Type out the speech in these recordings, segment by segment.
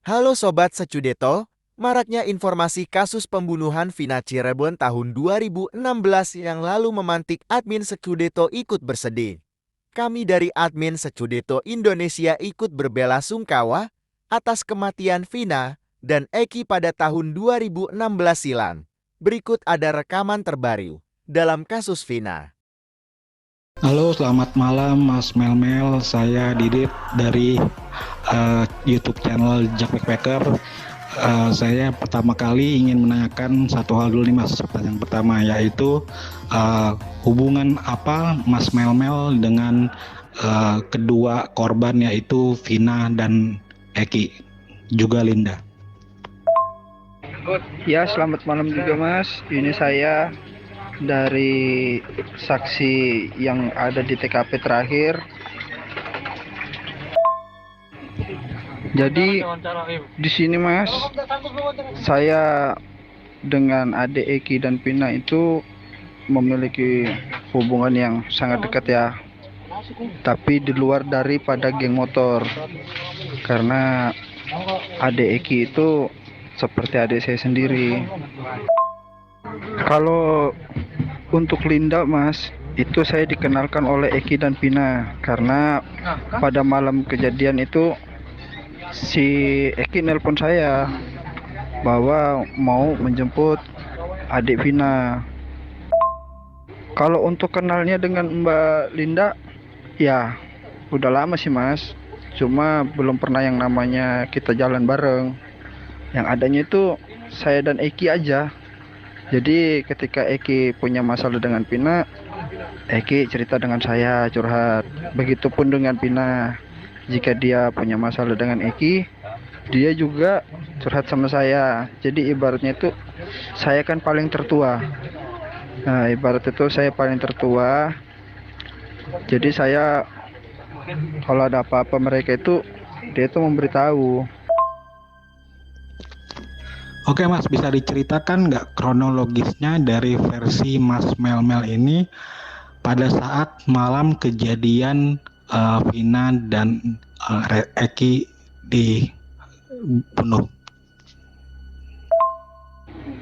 Halo Sobat Secudeto, maraknya informasi kasus pembunuhan Vina Cirebon tahun 2016 yang lalu memantik admin Secudeto ikut bersedih. Kami dari admin Secudeto Indonesia ikut berbela-sungkawa atas kematian Vina dan Eki pada tahun 2016 silam. Berikut ada rekaman terbaru dalam kasus Vina. Halo, selamat malam Mas Melmel. Saya Didit dari YouTube channel Jack Backpacker. Saya pertama kali ingin menanyakan satu hal dulu nih Mas. Pertanyaan pertama yaitu hubungan apa Mas Melmel dengan kedua korban yaitu Vina dan Eki, juga Linda. Ya, selamat malam juga Mas. Ini saya dari saksi yang ada di TKP terakhir. Jadi di sini Mas, saya dengan adik Eki dan Pina itu memiliki hubungan yang sangat dekat ya. Tapi di luar daripada geng motor. Karena adik Eki itu seperti adik saya sendiri. Kalau untuk Linda Mas, itu saya dikenalkan oleh Eki dan Pina karena pada malam kejadian itu si Eki nelpon saya bahwa mau menjemput adik Vina. Kalau untuk kenalnya dengan Mbak Linda, ya udah lama sih Mas. Cuma belum pernah yang namanya kita jalan bareng. Yang adanya itu saya dan Eki aja. Jadi ketika Eki punya masalah dengan Pina, Eki cerita dengan saya curhat. Begitupun dengan Pina. Jika dia punya masalah dengan Eki, dia juga curhat sama saya. Jadi ibaratnya itu saya kan paling tertua. Nah, ibarat itu saya paling tertua. Jadi saya kalau ada apa-apa mereka itu dia itu memberitahu. Oke Mas, bisa diceritakan nggak kronologisnya dari versi Mas Melmel ini pada saat malam kejadian Vina dan Eki dibunuh?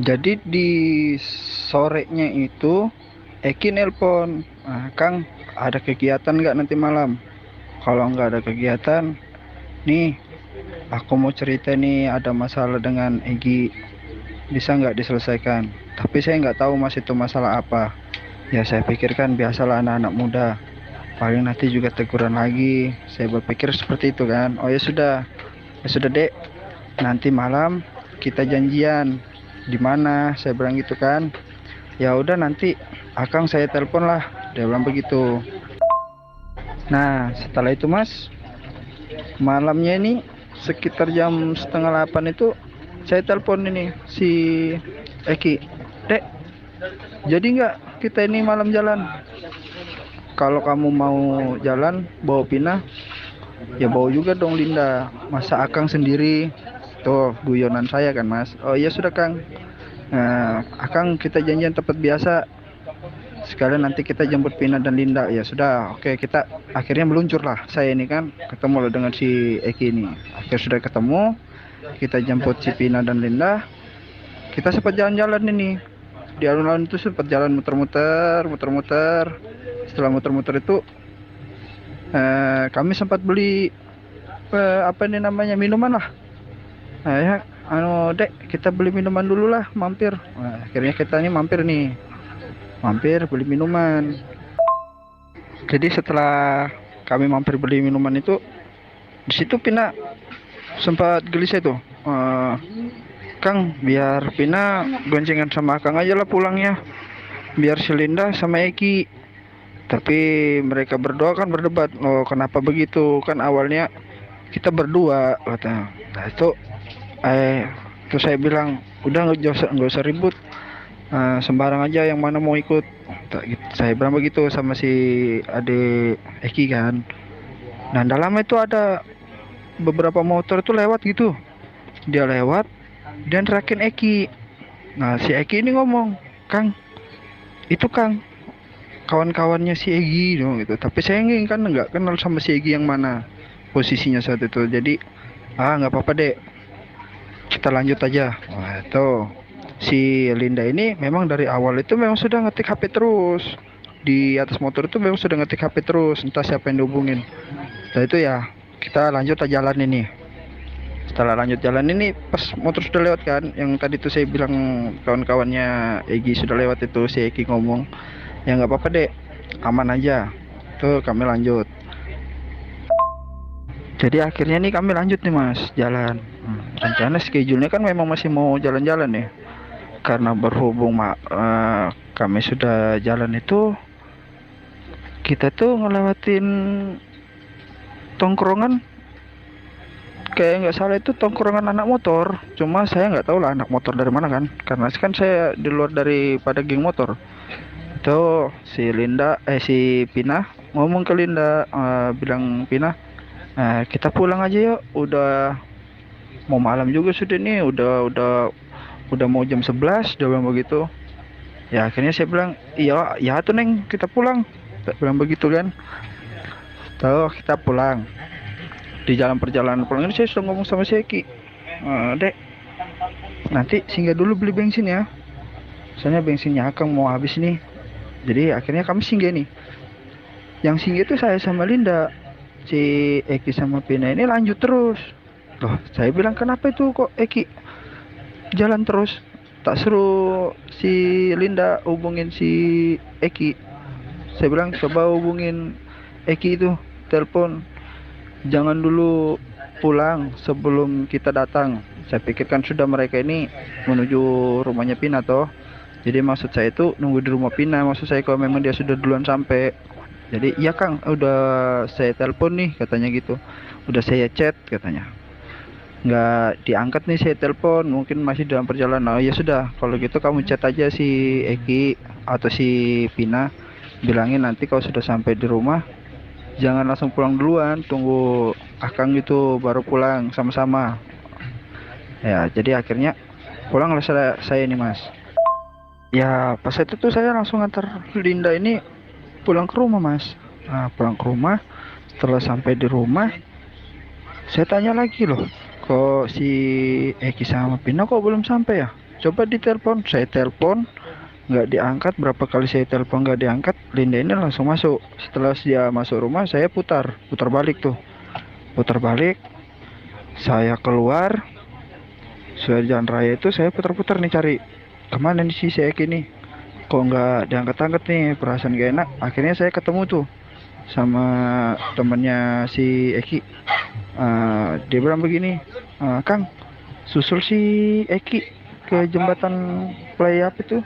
Jadi di sorenya itu Eki nelpon, Kang ada kegiatan nggak nanti malam? Kalau nggak ada kegiatan, nih aku mau cerita nih ada masalah dengan Egi, bisa nggak diselesaikan? Tapi saya nggak tahu Mas itu masalah apa. Ya saya pikirkan biasalah anak-anak muda, paling nanti juga teguran lagi. Saya berpikir seperti itu kan. Oh ya sudah dek, nanti malam kita janjian di mana? Saya bilang gitu kan. Ya udah nanti Akang saya telepon lah. Dia bilang begitu. Nah setelah itu Mas, malamnya ini sekitar jam setengah 8 itu saya telepon ini si Eki. Dek, jadi nggak kita ini malam jalan? Kalau kamu mau jalan bawa Pina, ya bawa juga dong Linda. Masa Akang sendiri? Tuh guyonan saya kan Mas. Oh iya sudah Kang. Nah, Akang kita janjian tempat biasa. Sekalian nanti kita jemput Pina dan Linda. Ya sudah, oke kita akhirnya meluncur lah. Saya ini kan ketemu lah dengan si Eki ini. Akhirnya sudah ketemu. Kita jemput si Pina dan Linda. Kita sempat jalan-jalan ini. Di alun-alun itu sempat jalan muter-muter, muter-muter. Setelah muter-muter itu kami sempat beli apa ini namanya minuman lah. Nah, ya, dek kita beli minuman dulu lah, mampir. Nah, akhirnya kita ini mampir beli minuman. Jadi setelah kami mampir beli minuman itu, di situ Pina sempat gelisah tuh. Kang, biar Pina goncengan sama Kang aja lah pulangnya. Biar si Linda sama Eki. Tapi mereka berdua kan berdebat. Oh, kenapa begitu? Kan awalnya kita berdua kata. Nah, terus saya bilang, udah nggak usah ribut. Sembarang aja yang mana mau ikut. Saya bilang begitu sama si adik Eki kan. Nah dalam itu ada beberapa motor tuh lewat gitu. Dia lewat dan terakin Eki. Nah si Eki ini ngomong, Kang, itu Kang kawan-kawannya si Egi dong gitu. Tapi saya kan nggak kenal sama si Egi yang mana posisinya saat itu. Jadi nggak apa-apa dek. kita lanjut aja. Wah, itu si Linda ini memang dari awal itu memang sudah ngetik HP terus di atas motor, itu memang sudah ngetik HP terus, entah siapa yang dihubungin. Setelah itu ya kita lanjut aja jalan ini. Setelah lanjut jalan ini, pas motor sudah lewat kan, yang tadi tuh saya bilang kawan-kawannya Egi sudah lewat itu, si Egi ngomong, ya nggak apa-apa dek, aman aja. Tuh kami lanjut. Jadi akhirnya nih kami lanjut nih mas, jalan. Rencana schedule-nya kan memang masih mau jalan-jalan ya. Karena berhubung kami sudah jalan itu, kita tuh ngelewatin tongkrongan, kayak nggak salah itu tongkrongan anak motor. Cuma saya nggak tahu lah anak motor dari mana kan, karena kan saya di luar daripada geng motor. Itu si si Pina ngomong ke Linda, bilang Pina, kita pulang aja yuk, udah mau malam juga sudah nih, udah mau jam 11, dia bilang begitu. Ya akhirnya saya bilang, iya ya tuh neng, kita pulang. Saya bilang begitu kan. Tahu kita pulang. Di jalan perjalanan pulang ini saya sudah ngomong sama si Eki, dek, nanti singgah dulu beli bensin ya, soalnya bensinnya Akang mau habis nih. Jadi akhirnya kami singgah nih. Yang singgah itu saya sama Linda. Si Eki sama Pina ini lanjut terus. Loh, saya bilang kenapa itu kok Eki jalan terus? Tak suruh si Linda hubungin si Eki. Saya bilang coba hubungin Eki itu, telepon. Jangan dulu pulang sebelum kita datang. Saya pikirkan sudah mereka ini menuju rumahnya Pina toh. Jadi maksud saya itu nunggu di rumah Pina. Maksud saya kalau memang dia sudah duluan sampai. Jadi iya Kang, udah saya telepon nih katanya gitu. Udah saya chat katanya. Nggak diangkat nih saya telepon, mungkin masih dalam perjalanan. Oh ya sudah, kalau gitu kamu chat aja si Eki atau si Pina. Bilangin nanti kalau sudah sampai di rumah, jangan langsung pulang duluan, tunggu Akang gitu baru pulang sama-sama. Ya, jadi akhirnya pulanglah saya ini mas. Ya pas itu tuh saya langsung antar Linda ini pulang ke rumah mas. Nah pulang ke rumah, setelah sampai di rumah, saya tanya lagi loh, kok si Eki sama Pina kok belum sampai ya? Coba ditelepon, saya telepon, nggak diangkat. Berapa kali saya telepon nggak diangkat. Linda ini langsung masuk. Setelah dia masuk rumah, saya putar balik tuh, putar balik. Saya keluar sudah jalan raya itu, saya putar-putar nih cari kemana nih si Eki nih, kok nggak diangkat-angkat nih, perasaan gak enak. Akhirnya saya ketemu tuh sama temennya si Eki. Dia bilang begini, Kang, susul si Eki ke jembatan Play apa itu.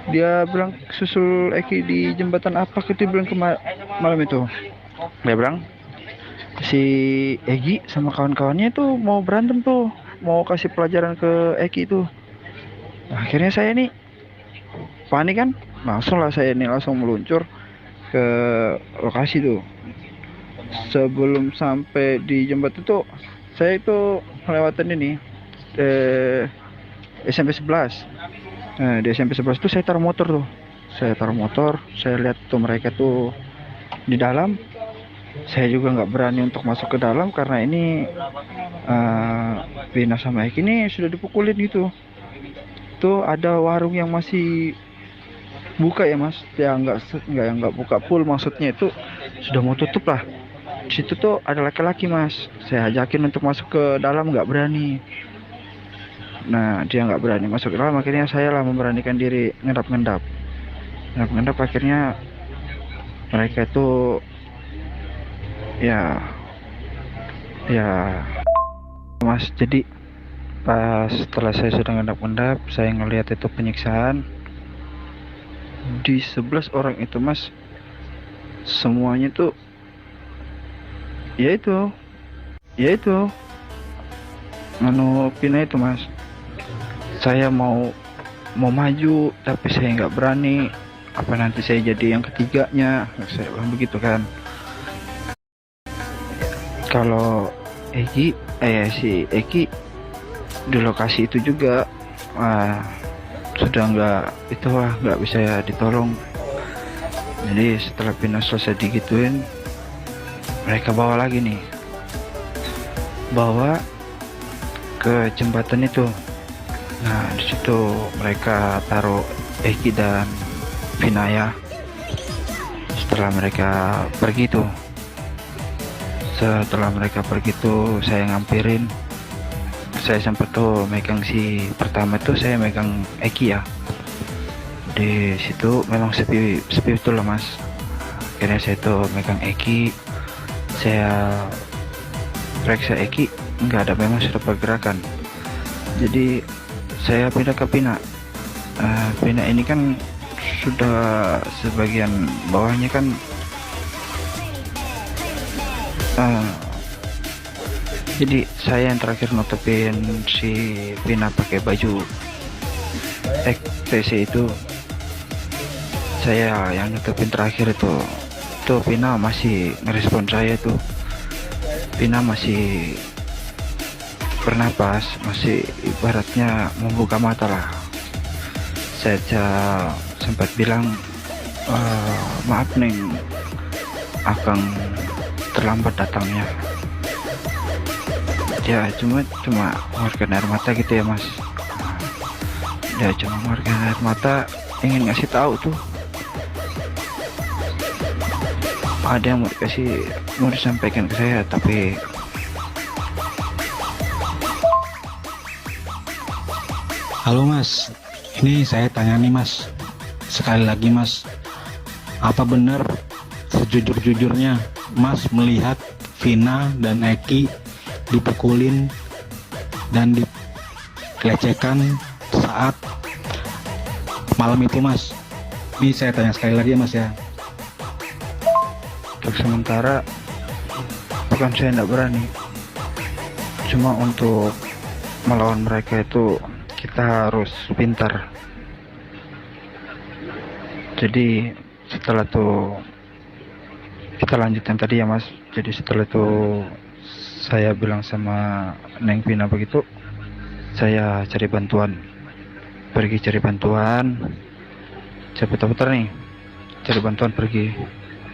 Dia bilang susul Eki di jembatan apa gitu, bilang malam itu. Dia bilang si Egi sama kawan-kawannya tuh mau berantem tuh, mau kasih pelajaran ke Eki itu. Nah, akhirnya saya nih panik kan, langsung lah saya nih langsung meluncur ke lokasi tuh. Sebelum sampai di jembatan itu, saya itu melewati ini SMP 11. Nah, di SMP 11 itu saya taruh motor tuh. Saya taruh motor, saya lihat tuh mereka tuh di dalam. Saya juga nggak berani untuk masuk ke dalam karena ini Pina sama Eki ini sudah dipukulin gitu. Tuh ada warung yang masih buka ya mas, ya nggak buka full, maksudnya itu sudah mau tutup lah. Di situ tuh ada laki-laki mas, saya ajakin untuk masuk ke dalam, nggak berani. Nah dia nggak berani masuk ke dalam, akhirnya saya lah memberanikan diri ngendap, akhirnya mereka itu ya mas. Jadi pas setelah saya sudah ngendap, saya ngelihat itu penyiksaan di 11 orang itu mas, semuanya tuh yaitu Pina itu mas. Saya mau maju tapi saya nggak berani, apa nanti saya jadi yang ketiganya, saya bilang begitu kan. Kalau si Eki di lokasi itu juga sudah nggak bisa ditolong. Jadi setelah Pina selesai digituin, mereka bawa ke jembatan itu. Nah, di situ mereka taruh Eki dan Vinaya. Setelah mereka pergi tuh, saya ngampirin. Saya sempat tuh megang si pertama tuh, saya megang Eki ya. Di situ memang sepi betul lah mas. Akhirnya saya tuh megang Eki, saya periksa Eki, nggak ada, memang sudah pergerakan. Jadi saya pindah ke Pina. Pina ini kan sudah sebagian bawahnya kan jadi saya yang terakhir nutupin si Pina pakai baju XTC itu. Saya yang nutupin terakhir itu Pina masih ngerespon saya tuh. Pina masih bernapas, masih ibaratnya membuka mata lah. Saya sempat bilang, maaf Neng, Akang terlambat datangnya. Ya cuma mengeluarkan air mata gitu ya mas. Ya cuma mengeluarkan air mata, ingin ngasih tahu tuh ada yang mau disampaikan ke saya, tapi Halo mas, ini saya tanya nih mas, sekali lagi mas, apa benar sejujur-jujurnya mas melihat Vina dan Eki dipukulin dan dilecehkan saat malam itu mas? Ini saya tanya sekali lagi ya mas ya. untuk sementara bukan saya tidak berani, cuma untuk melawan mereka itu kita harus pintar. Jadi setelah itu kita lanjutkan tadi ya mas. Jadi setelah itu saya bilang sama Neng Vina begitu, saya cari bantuan, pergi cari bantuan. Saya putar-putar nih, cari bantuan pergi.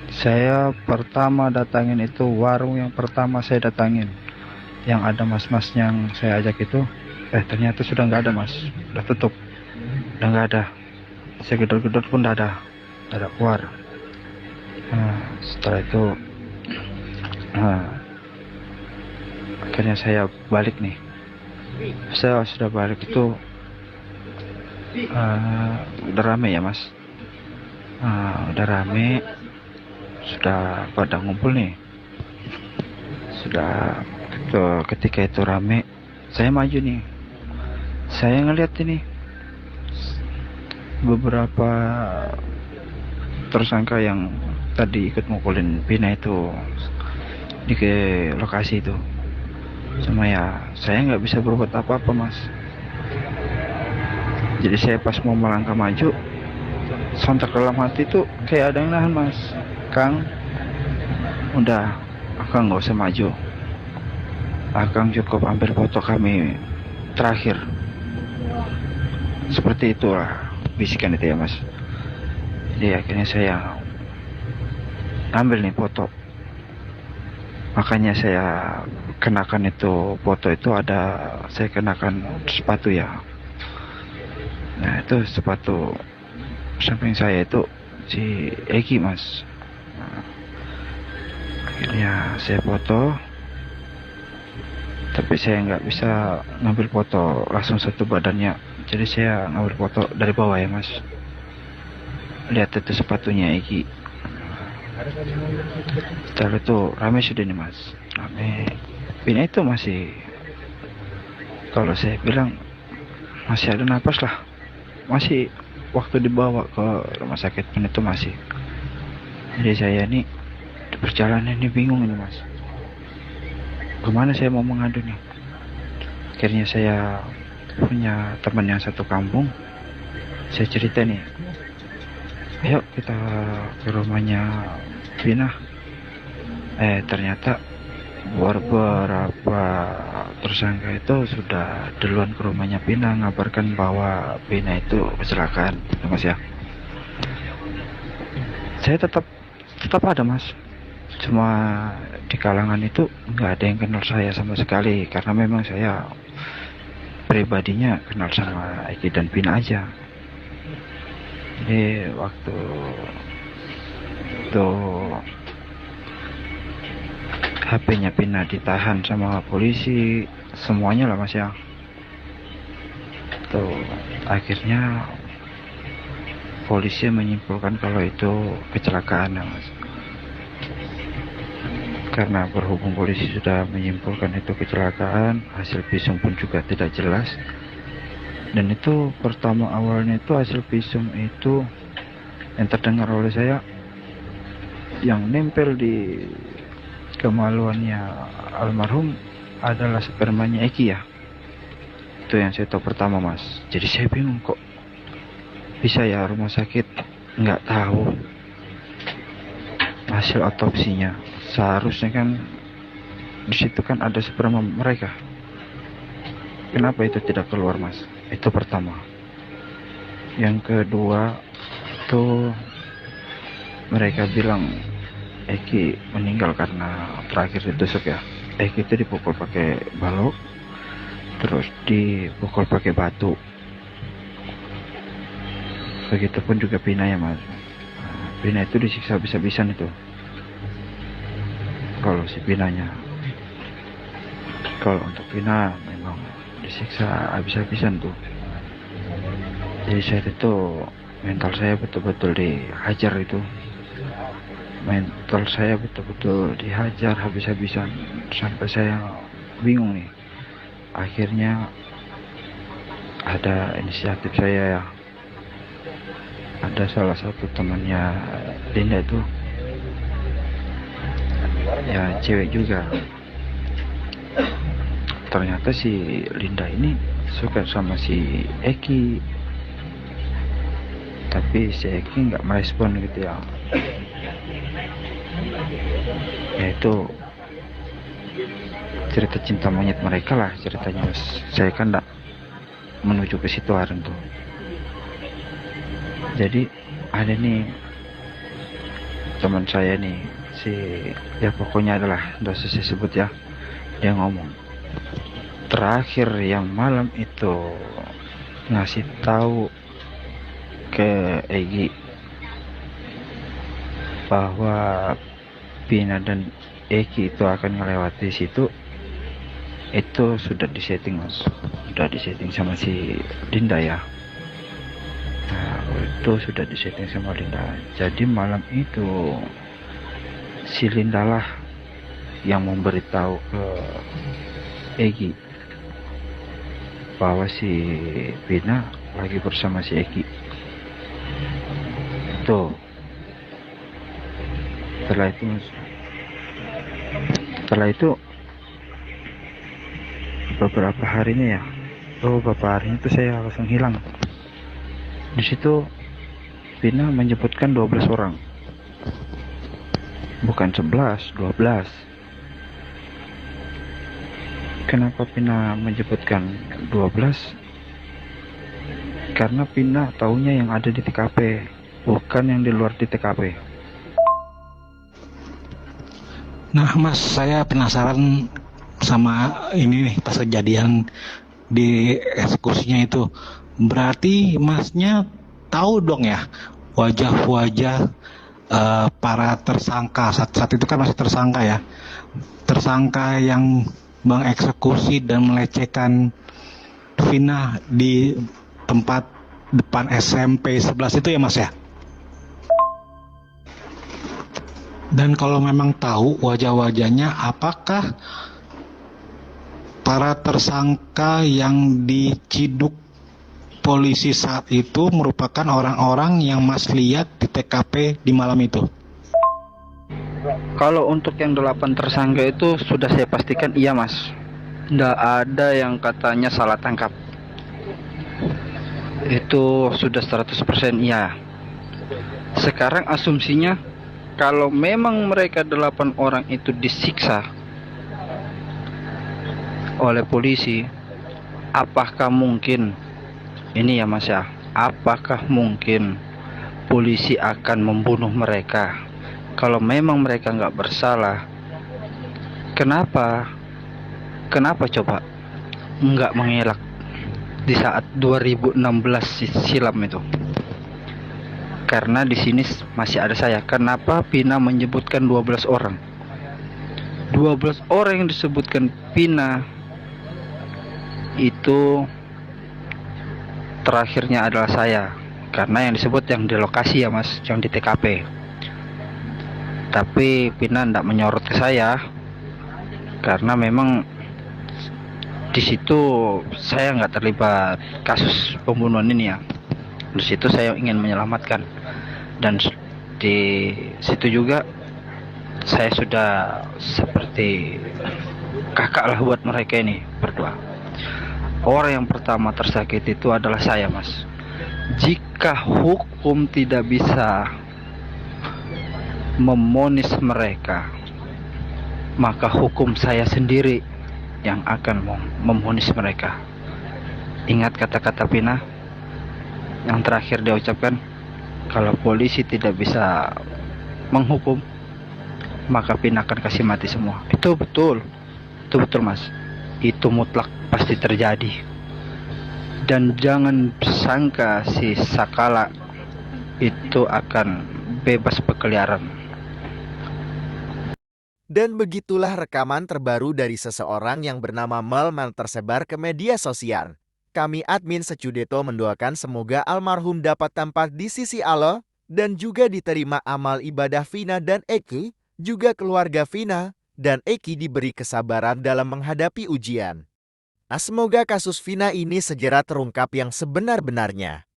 Saya pertama datangin itu warung yang pertama saya datangin, yang ada mas-mas yang saya ajak itu. Ternyata sudah nggak ada mas, udah tutup, udah nggak ada. Saya gedor-gedor pun nggak ada keluar. Setelah itu akhirnya saya balik nih. Saya sudah balik itu udah rame ya mas. Udah rame, sudah pada ngumpul nih. Sudah ketika itu rame, saya maju nih. Saya ngeliat ini beberapa tersangka yang tadi ikut mukulin Pina itu di ke lokasi itu. Cuma ya saya nggak bisa berbuat apa-apa mas. Jadi saya pas mau melangkah maju, sontak dalam hati itu kayak ada yang nahan mas. Kang, udah, Akang nggak usah maju. Akang cukup ambil foto kami terakhir. Seperti itulah bisikan itu ya mas. Jadi akhirnya saya ambil nih foto. Makanya saya kenakan itu foto itu saya kenakan sepatu ya. Nah itu sepatu samping saya itu si Eki mas. Akhirnya saya foto, tapi saya nggak bisa ngambil foto langsung satu badannya. Jadi saya ngambil foto dari bawah ya mas. Lihat itu sepatunya Eki. Setelah itu rame sudah nih mas, rame. Pina itu masih, kalau saya bilang masih ada napas lah, masih waktu dibawa ke rumah sakit pun itu masih. Jadi saya ini di perjalanan ini bingung ini mas, kemana saya mau mengadu nih. Akhirnya saya punya teman yang satu kampung, saya cerita nih, ayo kita ke rumahnya Vina. Ternyata beberapa tersangka itu sudah duluan ke rumahnya Vina, ngabarkan bahwa Vina itu kecelakaan ya mas ya. Saya tetap ada mas, cuma di kalangan itu nggak ada yang kenal saya sama sekali, karena memang saya pribadinya kenal sama Eki dan Pina aja. Jadi waktu itu HP-nya Pina ditahan sama polisi, semuanya lah mas ya. Tuh akhirnya polisi menyimpulkan kalau itu kecelakaan ya mas. Karena berhubung polisi sudah menyimpulkan itu kecelakaan, hasil visum pun juga tidak jelas. Dan itu pertama awalnya itu hasil visum itu yang terdengar oleh saya, yang nempel di kemaluannya almarhum adalah spermanya Eki ya. Itu yang saya tahu pertama mas. Jadi saya bingung kok bisa ya rumah sakit nggak tahu hasil otopsinya. Seharusnya kan di situ kan ada sperma mereka. Kenapa itu tidak keluar mas? Itu pertama. Yang kedua tuh mereka bilang Eki meninggal karena terakhir ditusuk ya. Eki itu dipukul pakai balok, terus dipukul pakai batu. Begitupun juga Pina ya mas. Pina itu disiksa habis-habisan itu. Kalau si Pinanya, kalau untuk Pina memang disiksa habis-habisan tuh. Jadi saat itu mental saya betul-betul dihajar itu. Mental saya betul-betul dihajar habis-habisan sampai saya bingung nih. Akhirnya ada inisiatif saya ya. Ada salah satu temannya Linda itu, ya cewek juga. Ternyata si Linda ini suka sama si Eki, tapi si Eki nggak merespon gitu ya. Ya itu cerita cinta monyet mereka lah ceritanya. Saya kan nggak menuju ke situ hari tuh. Jadi ada nih teman saya nih, si ya pokoknya adalah nggak usah saya sebut ya. Dia ngomong terakhir yang malam itu ngasih tahu ke Egi bahwa Pina dan Eki itu akan melewati situ, itu sudah disetting mas, sudah disetting sama si Linda ya. Nah itu sudah disetting sama Linda. Jadi malam itu si Linda lah yang memberitahu ke Eki bahwa si Pina lagi bersama si Eki. Tuh setelah itu beberapa harinya itu saya langsung hilang. Di situ Pina menyebutkan 12 orang, bukan 11, 12. Kenapa Pina menyebutkan 12? Karena Pina taunya yang ada di TKP, bukan yang di luar di TKP. Nah mas, saya penasaran sama ini nih, pas kejadian di eksekusinya itu. Berarti masnya tahu dong ya wajah-wajah para tersangka saat itu kan masih tersangka ya, tersangka yang mengeksekusi dan melecehkan Vina di tempat depan SMP 11 itu ya mas ya. Dan kalau memang tahu wajah-wajahnya, apakah para tersangka yang diciduk polisi saat itu merupakan orang-orang yang mas lihat di TKP di malam itu? Kalau untuk yang 8 tersangka itu sudah saya pastikan iya mas. Nggak ada yang katanya salah tangkap. Itu sudah 100% iya. Sekarang asumsinya kalau memang mereka 8 orang itu disiksa oleh polisi, apakah mungkin ini ya mas ya, apakah mungkin polisi akan membunuh mereka? Kalau memang mereka nggak bersalah, kenapa coba nggak mengelak di saat 2016 silam itu. Karena di sini masih ada saya. Kenapa Pina menyebutkan 12 orang? 12 orang yang disebutkan Pina itu terakhirnya adalah saya. Karena yang disebut yang di lokasi ya mas, yang di TKP. Tapi Pina tidak menyorot ke saya karena memang di situ saya nggak terlibat kasus pembunuhan ini ya. Di situ saya ingin menyelamatkan, dan di situ juga saya sudah seperti kakak lah buat mereka ini berdua. Orang yang pertama tersakiti itu adalah saya mas. Jika hukum tidak bisa memonis mereka, maka hukum saya sendiri yang akan memonis mereka. Ingat kata-kata Pina yang terakhir dia ucapkan, kalau polisi tidak bisa menghukum, maka Pina akan kasih mati semua. Itu betul mas. Itu mutlak pasti terjadi. Dan jangan sangka si Sakala itu akan bebas berkeliaran. Dan begitulah rekaman terbaru dari seseorang yang bernama Melman tersebar ke media sosial. Kami admin Secudeto mendoakan semoga almarhum dapat tempat di sisi Allah dan juga diterima amal ibadah Vina dan Eki, juga keluarga Vina dan Eki diberi kesabaran dalam menghadapi ujian. Nah, semoga kasus Vina ini segera terungkap yang sebenar-benarnya.